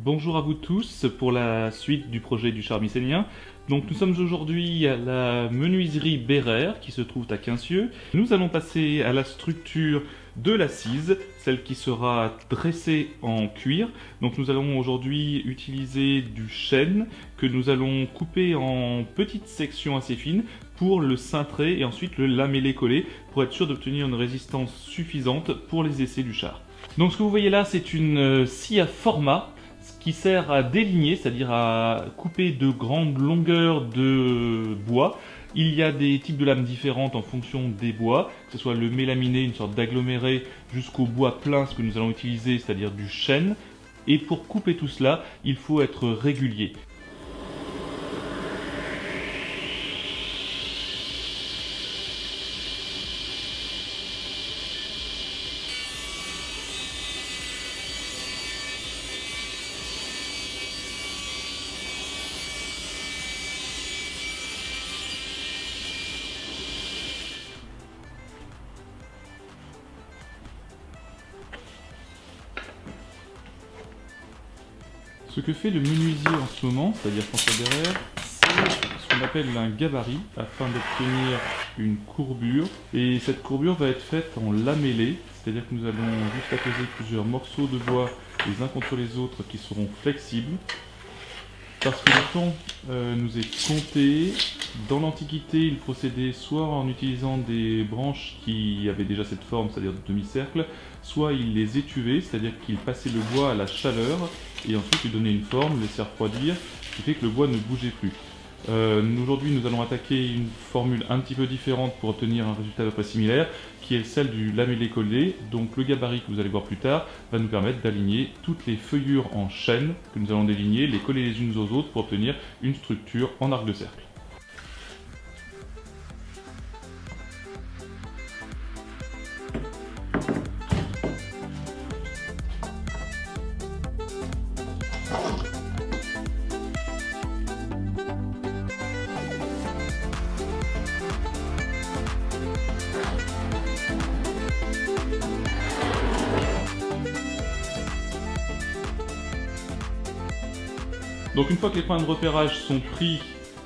Bonjour à vous tous pour la suite du projet du char mycénien. Donc nous sommes aujourd'hui à la menuiserie Bérère qui se trouve à Quincieux. Nous allons passer à la structure de l'assise, celle qui sera dressée en cuir. Donc nous allons aujourd'hui utiliser du chêne que nous allons couper en petites sections assez fines pour le cintrer et ensuite le lameller-coller pour être sûr d'obtenir une résistance suffisante pour les essais du char. Donc ce que vous voyez là, c'est une scie à format qui sert à déligner, c'est-à-dire à couper de grandes longueurs de bois. Il y a des types de lames différentes en fonction des bois, que ce soit le mélaminé, une sorte d'aggloméré, jusqu'au bois plein, ce que nous allons utiliser, c'est-à-dire du chêne. Et pour couper tout cela, il faut être régulier. Ce que fait le menuisier en ce moment, c'est-à-dire François Bérère, c'est ce qu'on appelle un gabarit afin d'obtenir une courbure. Et cette courbure va être faite en lamellé, c'est-à-dire que nous allons juste apposer plusieurs morceaux de bois les uns contre les autres qui seront flexibles. Parce que le temps nous est compté. Dans l'Antiquité, ils procédaient soit en utilisant des branches qui avaient déjà cette forme, c'est-à-dire de demi-cercle, soit ils les étuvaient, c'est-à-dire qu'ils passaient le bois à la chaleur, et ensuite ils donnaient une forme, laissaient refroidir, ce qui fait que le bois ne bougeait plus. Aujourd'hui, nous allons attaquer une formule un petit peu différente pour obtenir un résultat à peu près similaire, qui est celle du lamellé-collé. Donc le gabarit que vous allez voir plus tard va nous permettre d'aligner toutes les feuillures en chêne que nous allons déligner, les coller les unes aux autres pour obtenir une structure en arc de cercle. Donc une fois que les points de repérage sont pris,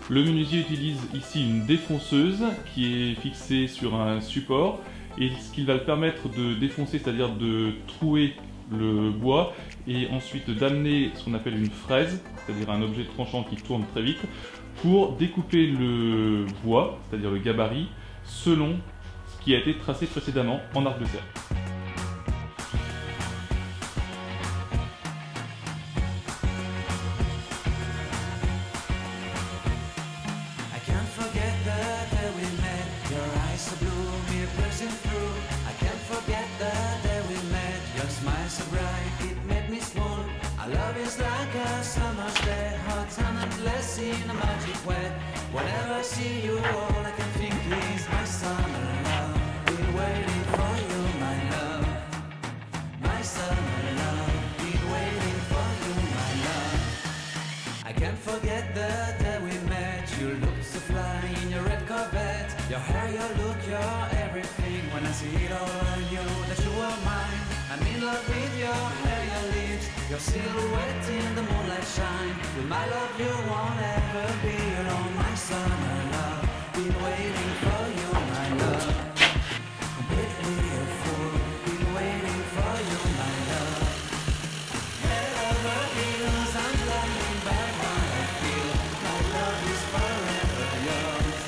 le menuisier utilise ici une défonceuse qui est fixée sur un support et ce qui va le permettre de défoncer, c'est-à-dire de trouer le bois et ensuite d'amener ce qu'on appelle une fraise, c'est-à-dire un objet tranchant qui tourne très vite, pour découper le bois, c'est-à-dire le gabarit, selon ce qui a été tracé précédemment en arc de cercle. Whenever I see you, all I can think is my summer love. Been waiting for you, my love. My summer love. Been waiting for you, my love. I can't forget the day we met. You looked so fly in your red Corvette. Your hair, your look, your everything. When I see it all, I knew that you were mine. I'm in love with your hair, your lips, your silhouette in the moonlight shine. With my love you won't ever be alone. My summer love, been waiting for you, my love. Completely a fool, been waiting for you, my love. Wherever feels I'm blinded by what I feel. My love is forever yours.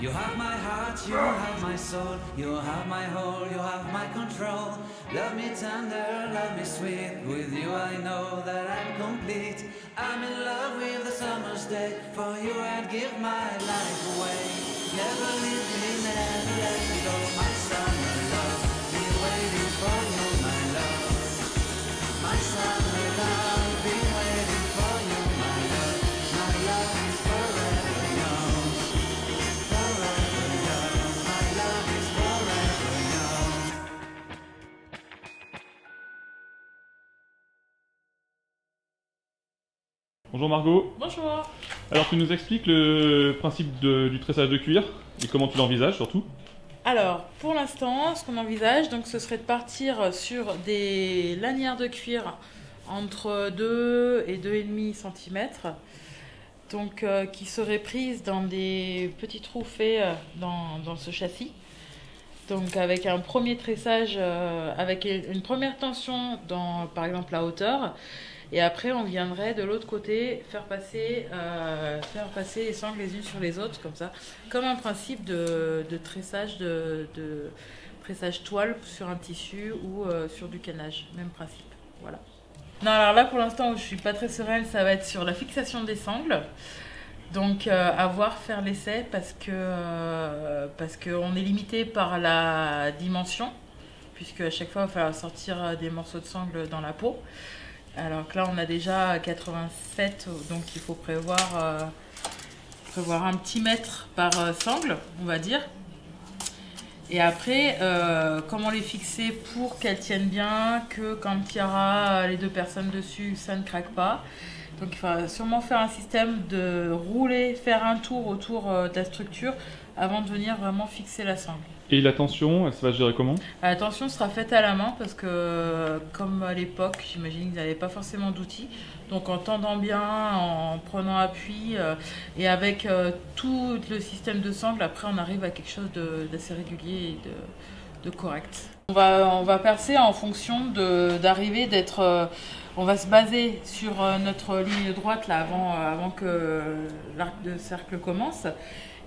You have my heart, you have my soul, you have my whole, you have my control. Love me tender, love me sweet, with you I know that I'm complete. I'm in love with the summer's day, for you I'd give my life away. Never leave me, never let me go, my summer love. Been waiting for you, my love. My summer love, been waiting for you, my love. My love is forever yours. Forever yours, my love is forever yours. Bonjour Margot. Bonjour. Alors tu nous expliques le principe du tressage de cuir et comment tu l'envisages surtout? Alors, pour l'instant, ce qu'on envisage, donc, ce serait de partir sur des lanières de cuir entre 2 et 2,5 cm, donc qui seraient prises dans des petits trous faits dans ce châssis. Donc avec un premier tressage, avec une première tension dans, par exemple, la hauteur, et après on viendrait de l'autre côté faire passer les sangles les unes sur les autres, comme ça, comme un principe de tressage, de tressage toile sur un tissu ou sur du canage, même principe. Voilà. Non, alors là pour l'instant où je suis pas très sereine, ça va être sur la fixation des sangles. Donc à voir, faire l'essai parce qu'on est limité par la dimension, puisque à chaque fois il va falloir sortir des morceaux de sangle dans la peau. Alors que là on a déjà 87, donc il faut prévoir un petit mètre par sangle, on va dire. Et après, comment les fixer pour qu'elles tiennent bien, que quand il y aura les 2 personnes dessus, ça ne craque pas. Donc il faudra sûrement faire un système de rouler, faire un tour autour de la structure avant de venir vraiment fixer la sangle. Et la tension, elle va se gérer comment? La tension sera faite à la main parce que, comme à l'époque, j'imagine qu'ils n'avaient pas forcément d'outils. Donc en tendant bien, en prenant appui et avec tout le système de sangle, après on arrive à quelque chose d'assez régulier et de correct. On va percer en fonction d'arriver d'être... on va se baser sur notre ligne droite là avant que l'arc de cercle commence.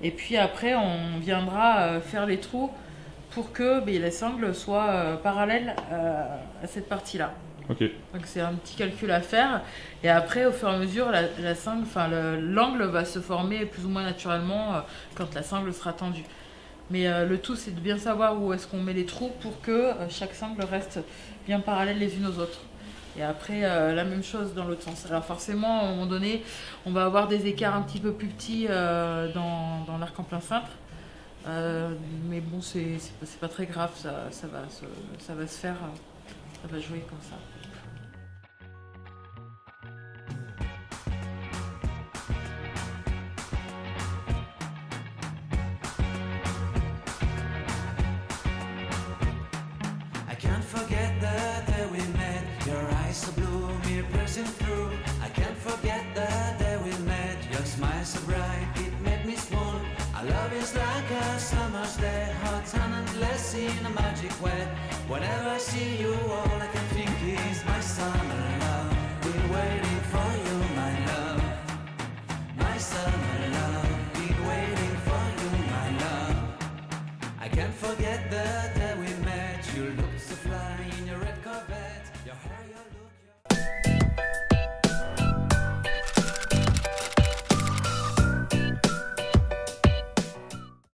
Et puis après, on viendra faire les trous pour que les sangles soient parallèles à cette partie-là. Ok. Donc c'est un petit calcul à faire. Et après, au fur et à mesure, la sangle, l'angle va se former plus ou moins naturellement quand la sangle sera tendue. Mais le tout, c'est de bien savoir où est-ce qu'on met les trous pour que chaque sangle reste bien parallèle les unes aux autres. Et après, la même chose dans l'autre sens. Alors forcément, à un moment donné, on va avoir des écarts un petit peu plus petits dans l'arc en plein cintre. Mais bon, c'est pas très grave, ça va se faire, ça va jouer comme ça. I can't forget the day we met. Your eyes so blue, me piercing through. I can't forget the day we met. Your smile so bright, it made me swoon. Our love is like a summer's day, hot and endless in a magic way. Whenever I see you, all I can think is my summer love. Been waiting for you, my love, my summer